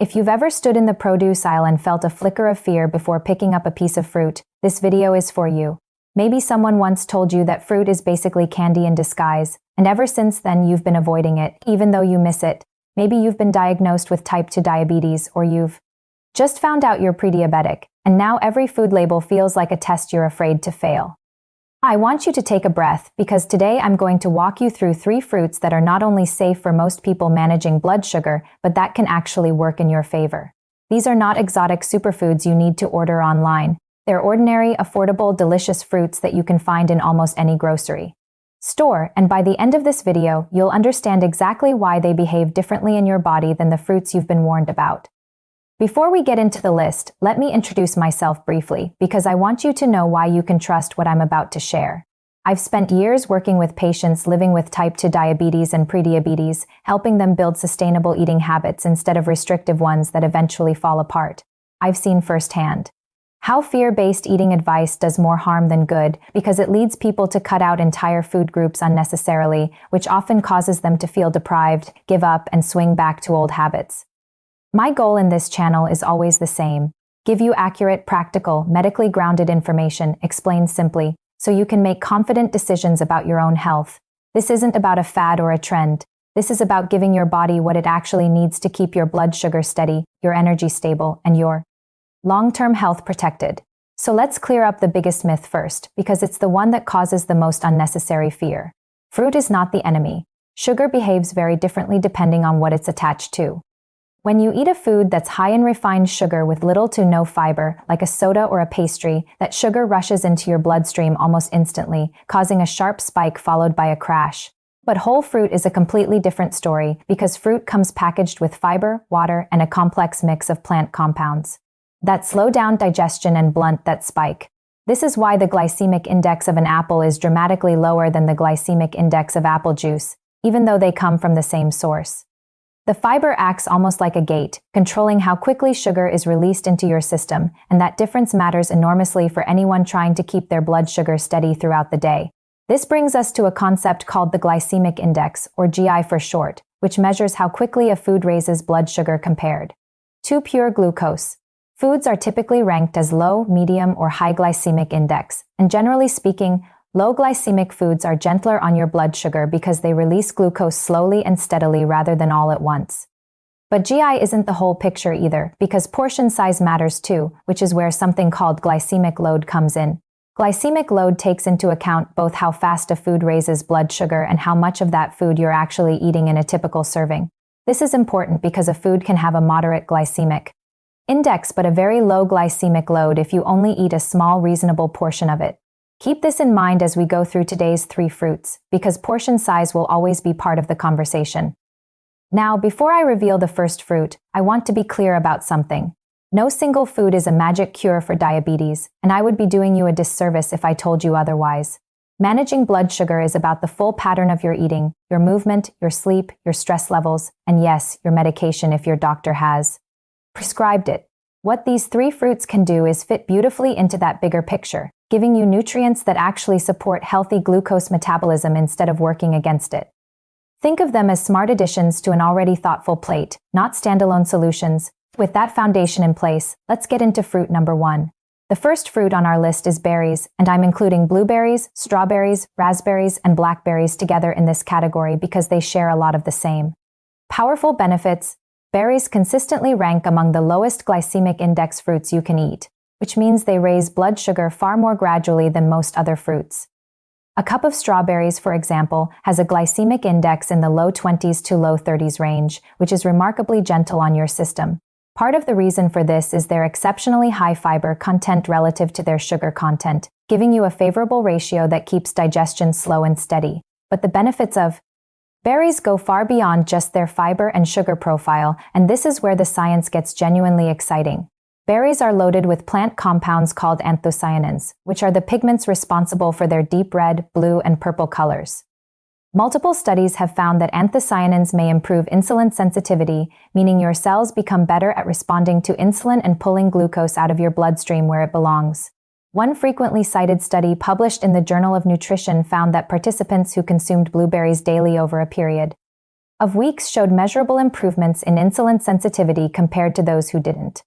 If you've ever stood in the produce aisle and felt a flicker of fear before picking up a piece of fruit, this video is for you. Maybe someone once told you that fruit is basically candy in disguise, and ever since then you've been avoiding it, even though you miss it. Maybe you've been diagnosed with type 2 diabetes, or you've just found out you're pre-diabetic, and now every food label feels like a test you're afraid to fail. I want you to take a breath, because today I'm going to walk you through 3 fruits that are not only safe for most people managing blood sugar, but that can actually work in your favor. These are not exotic superfoods you need to order online. They're ordinary, affordable, delicious fruits that you can find in almost any grocery store, and by the end of this video, you'll understand exactly why they behave differently in your body than the fruits you've been warned about. Before we get into the list, let me introduce myself briefly, because I want you to know why you can trust what I'm about to share. I've spent years working with patients living with type 2 diabetes and prediabetes, helping them build sustainable eating habits instead of restrictive ones that eventually fall apart. I've seen firsthand how fear-based eating advice does more harm than good, because it leads people to cut out entire food groups unnecessarily, which often causes them to feel deprived, give up, and swing back to old habits. My goal in this channel is always the same: give you accurate, practical, medically grounded information, explained simply, so you can make confident decisions about your own health. This isn't about a fad or a trend. This is about giving your body what it actually needs to keep your blood sugar steady, your energy stable, and your long-term health protected. So let's clear up the biggest myth first, because it's the one that causes the most unnecessary fear. Fruit is not the enemy. Sugar behaves very differently depending on what it's attached to. When you eat a food that's high in refined sugar with little to no fiber, like a soda or a pastry, that sugar rushes into your bloodstream almost instantly, causing a sharp spike followed by a crash. But whole fruit is a completely different story, because fruit comes packaged with fiber, water, and a complex mix of plant compounds that slow down digestion and blunt that spike. This is why the glycemic index of an apple is dramatically lower than the glycemic index of apple juice, even though they come from the same source. The fiber acts almost like a gate, controlling how quickly sugar is released into your system, and that difference matters enormously for anyone trying to keep their blood sugar steady throughout the day. This brings us to a concept called the glycemic index, or GI for short, which measures how quickly a food raises blood sugar compared to pure glucose. Foods are typically ranked as low, medium, or high glycemic index, and generally speaking, low glycemic foods are gentler on your blood sugar because they release glucose slowly and steadily rather than all at once. But GI isn't the whole picture either, because portion size matters too, which is where something called glycemic load comes in. Glycemic load takes into account both how fast a food raises blood sugar and how much of that food you're actually eating in a typical serving. This is important because a food can have a moderate glycemic index but a very low glycemic load if you only eat a small, reasonable portion of it. Keep this in mind as we go through today's 3 fruits, because portion size will always be part of the conversation. Now, before I reveal the first fruit, I want to be clear about something. No single food is a magic cure for diabetes, and I would be doing you a disservice if I told you otherwise. Managing blood sugar is about the full pattern of your eating, your movement, your sleep, your stress levels, and yes, your medication if your doctor has prescribed it. What these 3 fruits can do is fit beautifully into that bigger picture, giving you nutrients that actually support healthy glucose metabolism instead of working against it. Think of them as smart additions to an already thoughtful plate, not standalone solutions. With that foundation in place, let's get into fruit number 1. The first fruit on our list is berries, and I'm including blueberries, strawberries, raspberries, and blackberries together in this category because they share a lot of the same powerful benefits. Berries consistently rank among the lowest glycemic index fruits you can eat, which means they raise blood sugar far more gradually than most other fruits. A cup of strawberries, for example, has a glycemic index in the low 20s to low 30s range, which is remarkably gentle on your system. Part of the reason for this is their exceptionally high fiber content relative to their sugar content, giving you a favorable ratio that keeps digestion slow and steady. But the benefits of berries go far beyond just their fiber and sugar profile, and this is where the science gets genuinely exciting. Berries are loaded with plant compounds called anthocyanins, which are the pigments responsible for their deep red, blue, and purple colors. Multiple studies have found that anthocyanins may improve insulin sensitivity, meaning your cells become better at responding to insulin and pulling glucose out of your bloodstream where it belongs. One frequently cited study published in the Journal of Nutrition found that participants who consumed blueberries daily over a period of weeks showed measurable improvements in insulin sensitivity compared to those who didn't.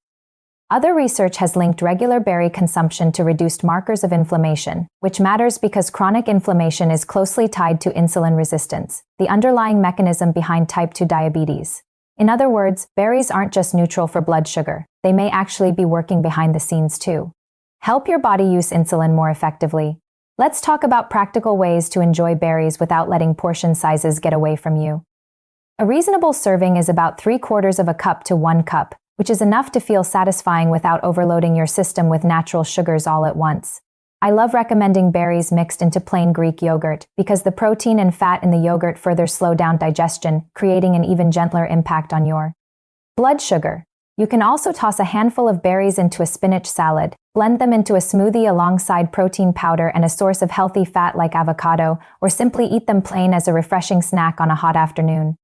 Other research has linked regular berry consumption to reduced markers of inflammation, which matters because chronic inflammation is closely tied to insulin resistance, the underlying mechanism behind type 2 diabetes. In other words, berries aren't just neutral for blood sugar, they may actually be working behind the scenes too. Help your body use insulin more effectively. Let's talk about practical ways to enjoy berries without letting portion sizes get away from you. A reasonable serving is about 3/4 of a cup to 1 cup, which is enough to feel satisfying without overloading your system with natural sugars all at once. I love recommending berries mixed into plain Greek yogurt because the protein and fat in the yogurt further slow down digestion, creating an even gentler impact on your blood sugar. You can also toss a handful of berries into a spinach salad, blend them into a smoothie alongside protein powder and a source of healthy fat like avocado, or simply eat them plain as a refreshing snack on a hot afternoon.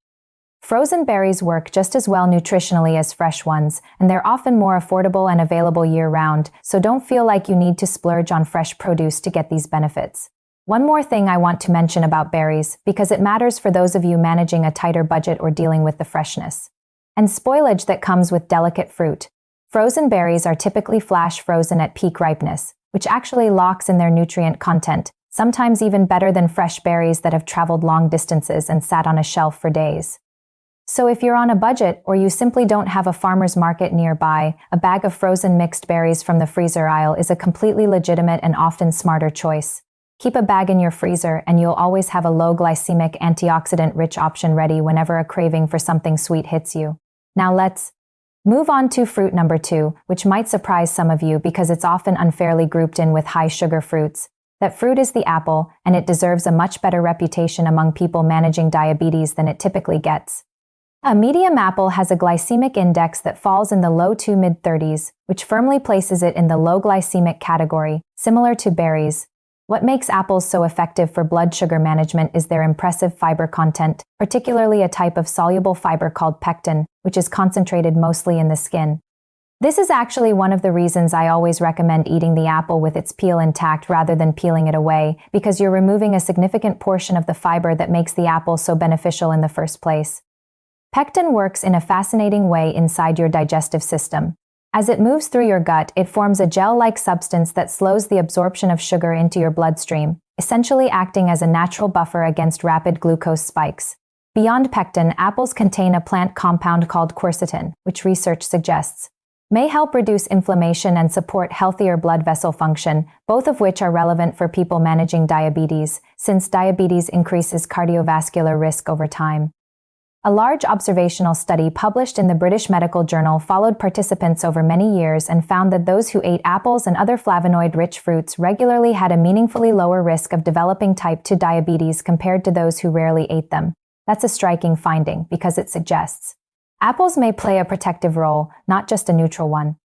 Frozen berries work just as well nutritionally as fresh ones, and they're often more affordable and available year-round, so don't feel like you need to splurge on fresh produce to get these benefits. One more thing I want to mention about berries, because it matters for those of you managing a tighter budget or dealing with the freshness and spoilage that comes with delicate fruit. Frozen berries are typically flash frozen at peak ripeness, which actually locks in their nutrient content, sometimes even better than fresh berries that have traveled long distances and sat on a shelf for days. So if you're on a budget or you simply don't have a farmer's market nearby, a bag of frozen mixed berries from the freezer aisle is a completely legitimate and often smarter choice. Keep a bag in your freezer and you'll always have a low-glycemic, antioxidant-rich option ready whenever a craving for something sweet hits you. Now let's move on to fruit number 2, which might surprise some of you because it's often unfairly grouped in with high-sugar fruits. That fruit is the apple, and it deserves a much better reputation among people managing diabetes than it typically gets. A medium apple has a glycemic index that falls in the low to mid-30s, which firmly places it in the low glycemic category, similar to berries. What makes apples so effective for blood sugar management is their impressive fiber content, particularly a type of soluble fiber called pectin, which is concentrated mostly in the skin. This is actually one of the reasons I always recommend eating the apple with its peel intact rather than peeling it away, because you're removing a significant portion of the fiber that makes the apple so beneficial in the first place. Pectin works in a fascinating way inside your digestive system. As it moves through your gut, it forms a gel-like substance that slows the absorption of sugar into your bloodstream, essentially acting as a natural buffer against rapid glucose spikes. Beyond pectin, apples contain a plant compound called quercetin, which research suggests may help reduce inflammation and support healthier blood vessel function, both of which are relevant for people managing diabetes, since diabetes increases cardiovascular risk over time. A large observational study published in the British Medical Journal followed participants over many years and found that those who ate apples and other flavonoid-rich fruits regularly had a meaningfully lower risk of developing type 2 diabetes compared to those who rarely ate them. That's a striking finding because it suggests apples may play a protective role, not just a neutral one.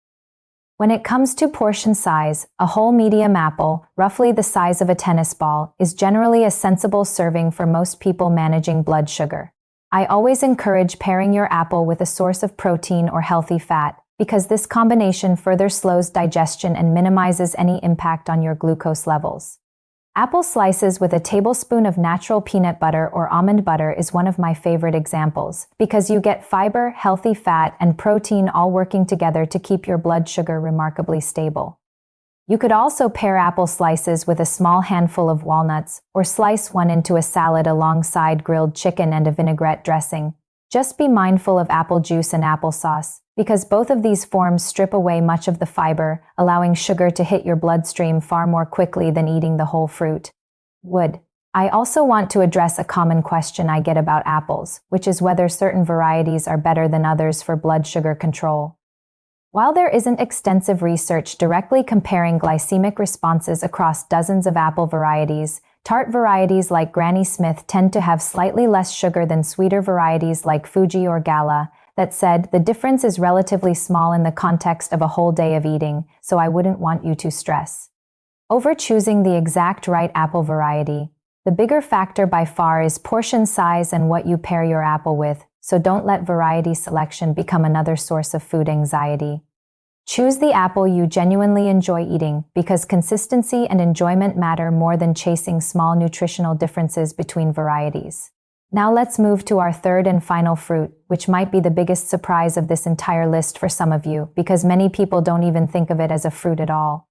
When it comes to portion size, a whole medium apple, roughly the size of a tennis ball, is generally a sensible serving for most people managing blood sugar. I always encourage pairing your apple with a source of protein or healthy fat, because this combination further slows digestion and minimizes any impact on your glucose levels. Apple slices with a tablespoon of natural peanut butter or almond butter is one of my favorite examples, because you get fiber, healthy fat, and protein all working together to keep your blood sugar remarkably stable. You could also pair apple slices with a small handful of walnuts, or slice one into a salad alongside grilled chicken and a vinaigrette dressing. Just be mindful of apple juice and applesauce, because both of these forms strip away much of the fiber, allowing sugar to hit your bloodstream far more quickly than eating the whole fruit would. I also want to address a common question I get about apples, which is whether certain varieties are better than others for blood sugar control. While there isn't extensive research directly comparing glycemic responses across dozens of apple varieties, tart varieties like Granny Smith tend to have slightly less sugar than sweeter varieties like Fuji or Gala. That said, the difference is relatively small in the context of a whole day of eating, so I wouldn't want you to stress over choosing the exact right apple variety. The bigger factor by far is portion size and what you pair your apple with, so don't let variety selection become another source of food anxiety. Choose the apple you genuinely enjoy eating, because consistency and enjoyment matter more than chasing small nutritional differences between varieties. Now let's move to our third and final fruit, which might be the biggest surprise of this entire list for some of you, because many people don't even think of it as a fruit at all.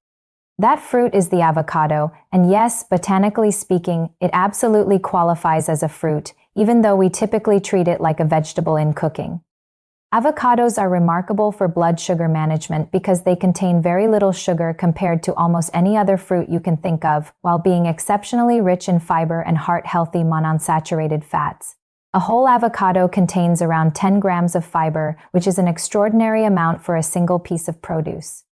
That fruit is the avocado, and yes, botanically speaking, it absolutely qualifies as a fruit, even though we typically treat it like a vegetable in cooking. Avocados are remarkable for blood sugar management because they contain very little sugar compared to almost any other fruit you can think of, while being exceptionally rich in fiber and heart-healthy monounsaturated fats. A whole avocado contains around 10 grams of fiber, which is an extraordinary amount for a single piece of produce.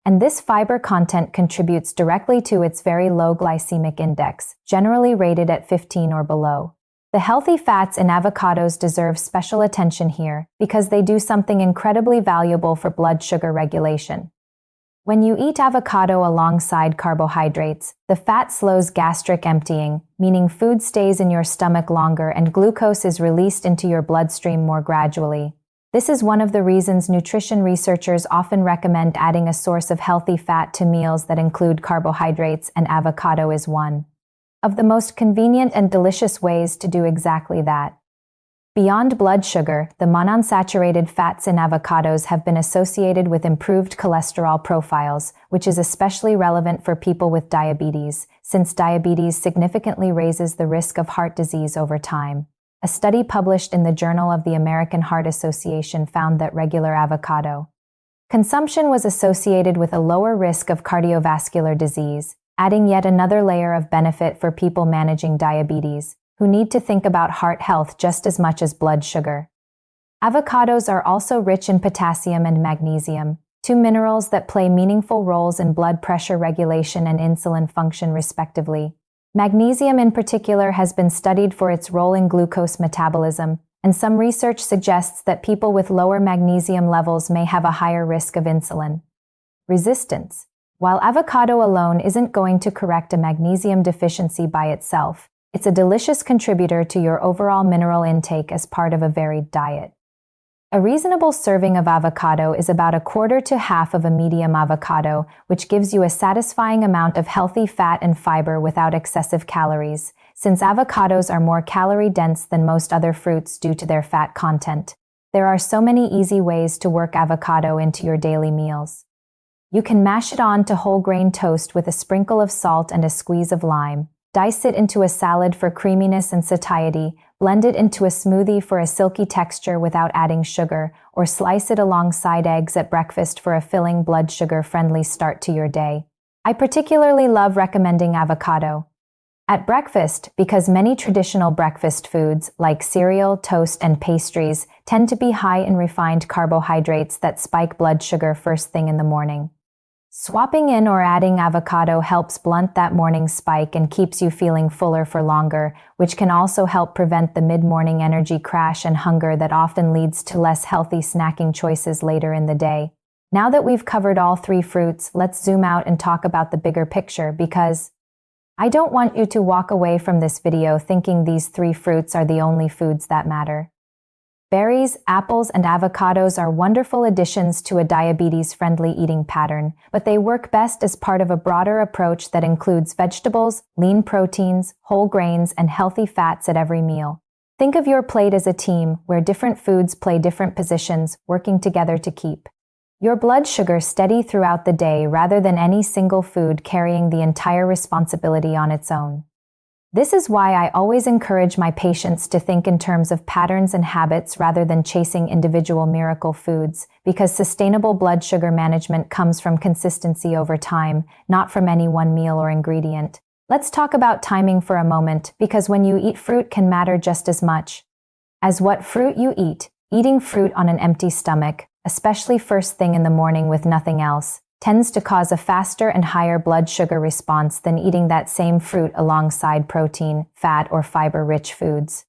And this fiber content contributes directly to its very low glycemic index, generally rated at 15 or below. The healthy fats in avocados deserve special attention here because they do something incredibly valuable for blood sugar regulation. When you eat avocado alongside carbohydrates, the fat slows gastric emptying, meaning food stays in your stomach longer and glucose is released into your bloodstream more gradually. This is one of the reasons nutrition researchers often recommend adding a source of healthy fat to meals that include carbohydrates, and avocado is one of the most convenient and delicious ways to do exactly that. Beyond blood sugar, the monounsaturated fats in avocados have been associated with improved cholesterol profiles, which is especially relevant for people with diabetes, since diabetes significantly raises the risk of heart disease over time. A study published in the Journal of the American Heart Association found that regular avocado consumption was associated with a lower risk of cardiovascular disease, adding yet another layer of benefit for people managing diabetes, who need to think about heart health just as much as blood sugar. Avocados are also rich in potassium and magnesium, two minerals that play meaningful roles in blood pressure regulation and insulin function respectively. Magnesium in particular has been studied for its role in glucose metabolism, and some research suggests that people with lower magnesium levels may have a higher risk of insulin resistance. While avocado alone isn't going to correct a magnesium deficiency by itself, it's a delicious contributor to your overall mineral intake as part of a varied diet. A reasonable serving of avocado is about a quarter to half of a medium avocado, which gives you a satisfying amount of healthy fat and fiber without excessive calories, since avocados are more calorie-dense than most other fruits due to their fat content. There are so many easy ways to work avocado into your daily meals. You can mash it on to whole grain toast with a sprinkle of salt and a squeeze of lime, dice it into a salad for creaminess and satiety, blend it into a smoothie for a silky texture without adding sugar, or slice it alongside eggs at breakfast for a filling blood sugar-friendly start to your day. I particularly love recommending avocado at breakfast because many traditional breakfast foods, like cereal, toast, and pastries, tend to be high in refined carbohydrates that spike blood sugar first thing in the morning. Swapping in or adding avocado helps blunt that morning spike and keeps you feeling fuller for longer, which can also help prevent the mid-morning energy crash and hunger that often leads to less healthy snacking choices later in the day. Now that we've covered all three fruits, let's zoom out and talk about the bigger picture, because I don't want you to walk away from this video thinking these three fruits are the only foods that matter. Berries, apples, and avocados are wonderful additions to a diabetes-friendly eating pattern, but they work best as part of a broader approach that includes vegetables, lean proteins, whole grains, and healthy fats at every meal. Think of your plate as a team where different foods play different positions, working together to keep your blood sugar steady throughout the day rather than any single food carrying the entire responsibility on its own. This is why I always encourage my patients to think in terms of patterns and habits rather than chasing individual miracle foods, because sustainable blood sugar management comes from consistency over time, not from any one meal or ingredient. Let's talk about timing for a moment, because when you eat fruit can matter just as much as what fruit you eat. Eating fruit on an empty stomach, especially first thing in the morning with nothing else, tends to cause a faster and higher blood sugar response than eating that same fruit alongside protein, fat, or fiber-rich foods.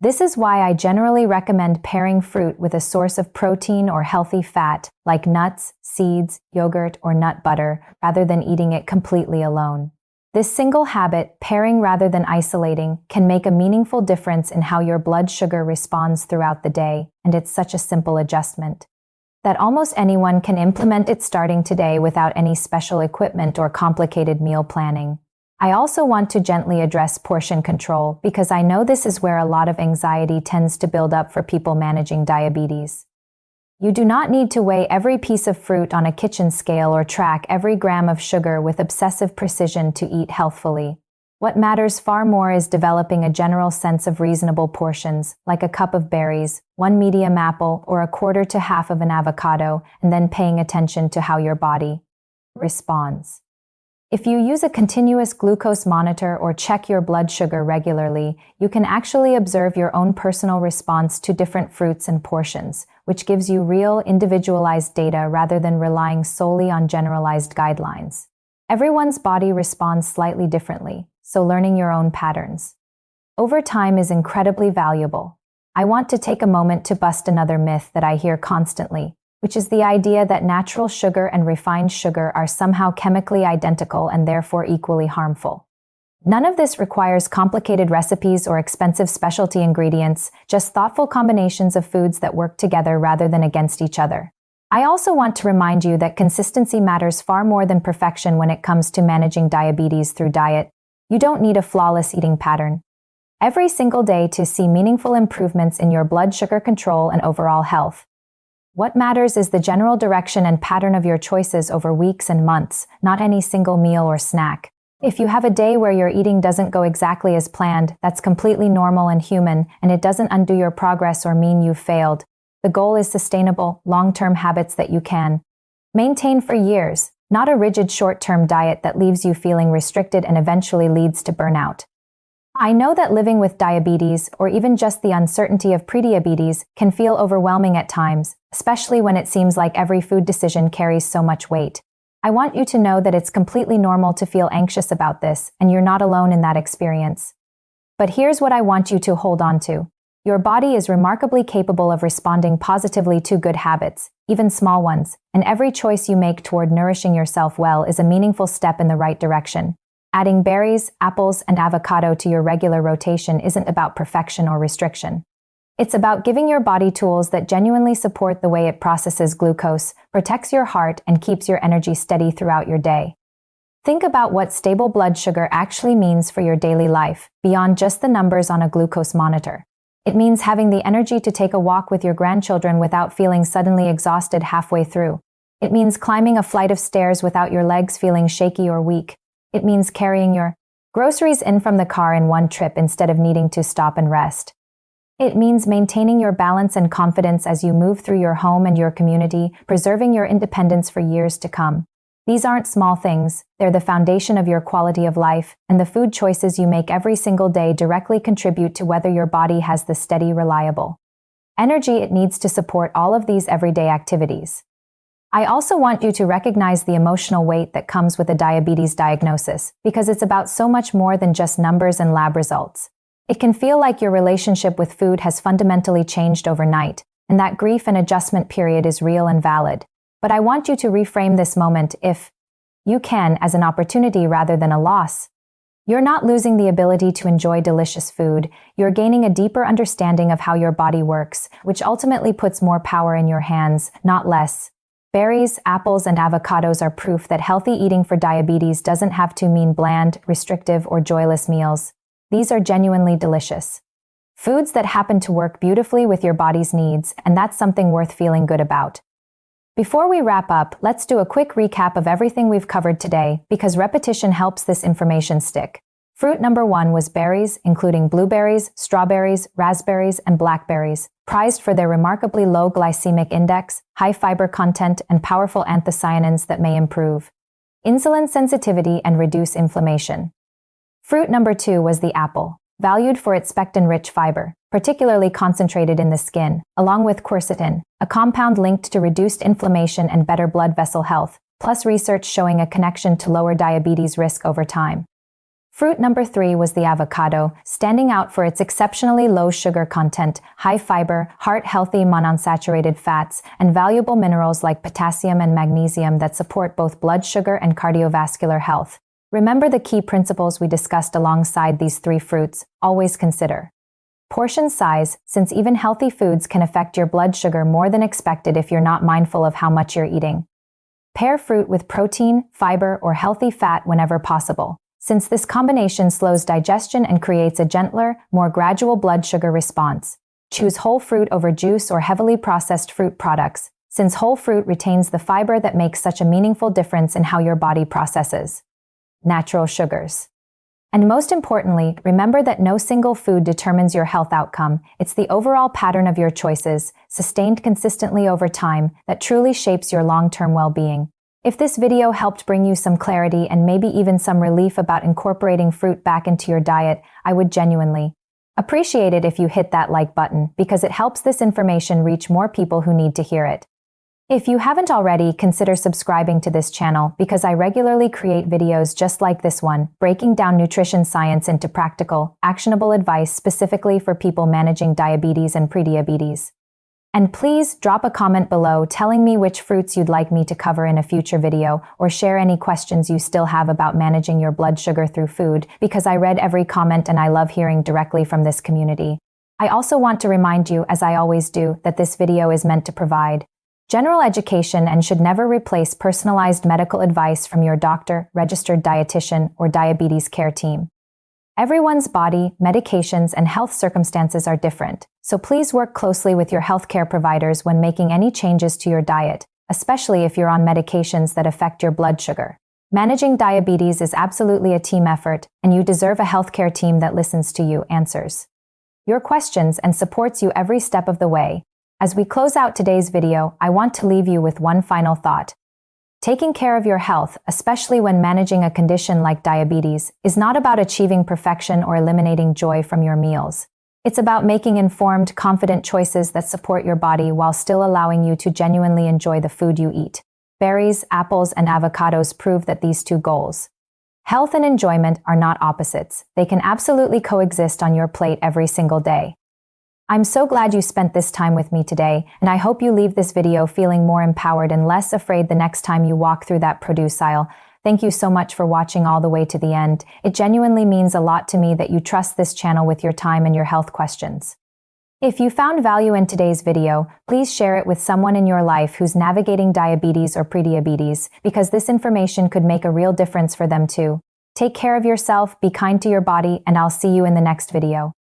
This is why I generally recommend pairing fruit with a source of protein or healthy fat, like nuts, seeds, yogurt, or nut butter, rather than eating it completely alone. This single habit, pairing rather than isolating, can make a meaningful difference in how your blood sugar responds throughout the day, and it's such a simple adjustment that almost anyone can implement it starting today without any special equipment or complicated meal planning. I also want to gently address portion control because I know this is where a lot of anxiety tends to build up for people managing diabetes. You do not need to weigh every piece of fruit on a kitchen scale or track every gram of sugar with obsessive precision to eat healthfully. What matters far more is developing a general sense of reasonable portions, like a cup of berries, one medium apple, or a quarter to half of an avocado, and then paying attention to how your body responds. If you use a continuous glucose monitor or check your blood sugar regularly, you can actually observe your own personal response to different fruits and portions, which gives you real, individualized data rather than relying solely on generalized guidelines. Everyone's body responds slightly differently, so learning your own patterns over time is incredibly valuable. I want to take a moment to bust another myth that I hear constantly, which is the idea that natural sugar and refined sugar are somehow chemically identical and therefore equally harmful. None of this requires complicated recipes or expensive specialty ingredients, just thoughtful combinations of foods that work together rather than against each other. I also want to remind you that consistency matters far more than perfection when it comes to managing diabetes through diet. You don't need a flawless eating pattern every single day to see meaningful improvements in your blood sugar control and overall health. What matters is the general direction and pattern of your choices over weeks and months, not any single meal or snack. If you have a day where your eating doesn't go exactly as planned, that's completely normal and human, and it doesn't undo your progress or mean you've failed. The goal is sustainable, long-term habits that you can maintain for years, not a rigid short-term diet that leaves you feeling restricted and eventually leads to burnout. I know that living with diabetes, or even just the uncertainty of prediabetes, can feel overwhelming at times, especially when it seems like every food decision carries so much weight. I want you to know that it's completely normal to feel anxious about this, and you're not alone in that experience. But here's what I want you to hold on to. Your body is remarkably capable of responding positively to good habits, even small ones, and every choice you make toward nourishing yourself well is a meaningful step in the right direction. Adding berries, apples, and avocado to your regular rotation isn't about perfection or restriction. It's about giving your body tools that genuinely support the way it processes glucose, protects your heart, and keeps your energy steady throughout your day. Think about what stable blood sugar actually means for your daily life, beyond just the numbers on a glucose monitor. It means having the energy to take a walk with your grandchildren without feeling suddenly exhausted halfway through. It means climbing a flight of stairs without your legs feeling shaky or weak. It means carrying your groceries in from the car in one trip instead of needing to stop and rest. It means maintaining your balance and confidence as you move through your home and your community, preserving your independence for years to come. These aren't small things, they're the foundation of your quality of life, and the food choices you make every single day directly contribute to whether your body has the steady, reliable energy it needs to support all of these everyday activities. I also want you to recognize the emotional weight that comes with a diabetes diagnosis, because it's about so much more than just numbers and lab results. It can feel like your relationship with food has fundamentally changed overnight, and that grief and adjustment period is real and valid. But I want you to reframe this moment, if you can, as an opportunity rather than a loss. You're not losing the ability to enjoy delicious food, you're gaining a deeper understanding of how your body works, which ultimately puts more power in your hands, not less. Berries, apples, and avocados are proof that healthy eating for diabetes doesn't have to mean bland, restrictive, or joyless meals. These are genuinely delicious foods that happen to work beautifully with your body's needs, and that's something worth feeling good about. Before we wrap up, let's do a quick recap of everything we've covered today, because repetition helps this information stick. Fruit number 1 was berries, including blueberries, strawberries, raspberries, and blackberries, prized for their remarkably low glycemic index, high fiber content, and powerful anthocyanins that may improve insulin sensitivity and reduce inflammation. Fruit number 2 was the apple, valued for its pectin-rich fiber, particularly concentrated in the skin, along with quercetin, a compound linked to reduced inflammation and better blood vessel health, plus research showing a connection to lower diabetes risk over time. Fruit number 3 was the avocado, standing out for its exceptionally low sugar content, high fiber, heart-healthy monounsaturated fats, and valuable minerals like potassium and magnesium that support both blood sugar and cardiovascular health. Remember the key principles we discussed alongside these 3 fruits. Always consider portion size, since even healthy foods can affect your blood sugar more than expected if you're not mindful of how much you're eating. Pair fruit with protein, fiber, or healthy fat whenever possible, since this combination slows digestion and creates a gentler, more gradual blood sugar response. Choose whole fruit over juice or heavily processed fruit products, since whole fruit retains the fiber that makes such a meaningful difference in how your body processes natural sugars. And most importantly, remember that no single food determines your health outcome. It's the overall pattern of your choices, sustained consistently over time, that truly shapes your long-term well-being. If this video helped bring you some clarity and maybe even some relief about incorporating fruit back into your diet, I would genuinely appreciate it if you hit that like button, because it helps this information reach more people who need to hear it. If you haven't already, consider subscribing to this channel, because I regularly create videos just like this one, breaking down nutrition science into practical, actionable advice specifically for people managing diabetes and prediabetes. And please drop a comment below telling me which fruits you'd like me to cover in a future video, or share any questions you still have about managing your blood sugar through food, because I read every comment and I love hearing directly from this community. I also want to remind you, as I always do, that this video is meant to provide general education and should never replace personalized medical advice from your doctor, registered dietitian, or diabetes care team. Everyone's body, medications, and health circumstances are different, so please work closely with your healthcare providers when making any changes to your diet, especially if you're on medications that affect your blood sugar. Managing diabetes is absolutely a team effort, and you deserve a healthcare team that listens to you, answers your questions, and supports you every step of the way. As we close out today's video, I want to leave you with one final thought. Taking care of your health, especially when managing a condition like diabetes, is not about achieving perfection or eliminating joy from your meals. It's about making informed, confident choices that support your body while still allowing you to genuinely enjoy the food you eat. Berries, apples, and avocados prove that these two goals, health and enjoyment, are not opposites. They can absolutely coexist on your plate every single day. I'm so glad you spent this time with me today, and I hope you leave this video feeling more empowered and less afraid the next time you walk through that produce aisle. Thank you so much for watching all the way to the end. It genuinely means a lot to me that you trust this channel with your time and your health questions. If you found value in today's video, please share it with someone in your life who's navigating diabetes or prediabetes, because this information could make a real difference for them too. Take care of yourself, be kind to your body, and I'll see you in the next video.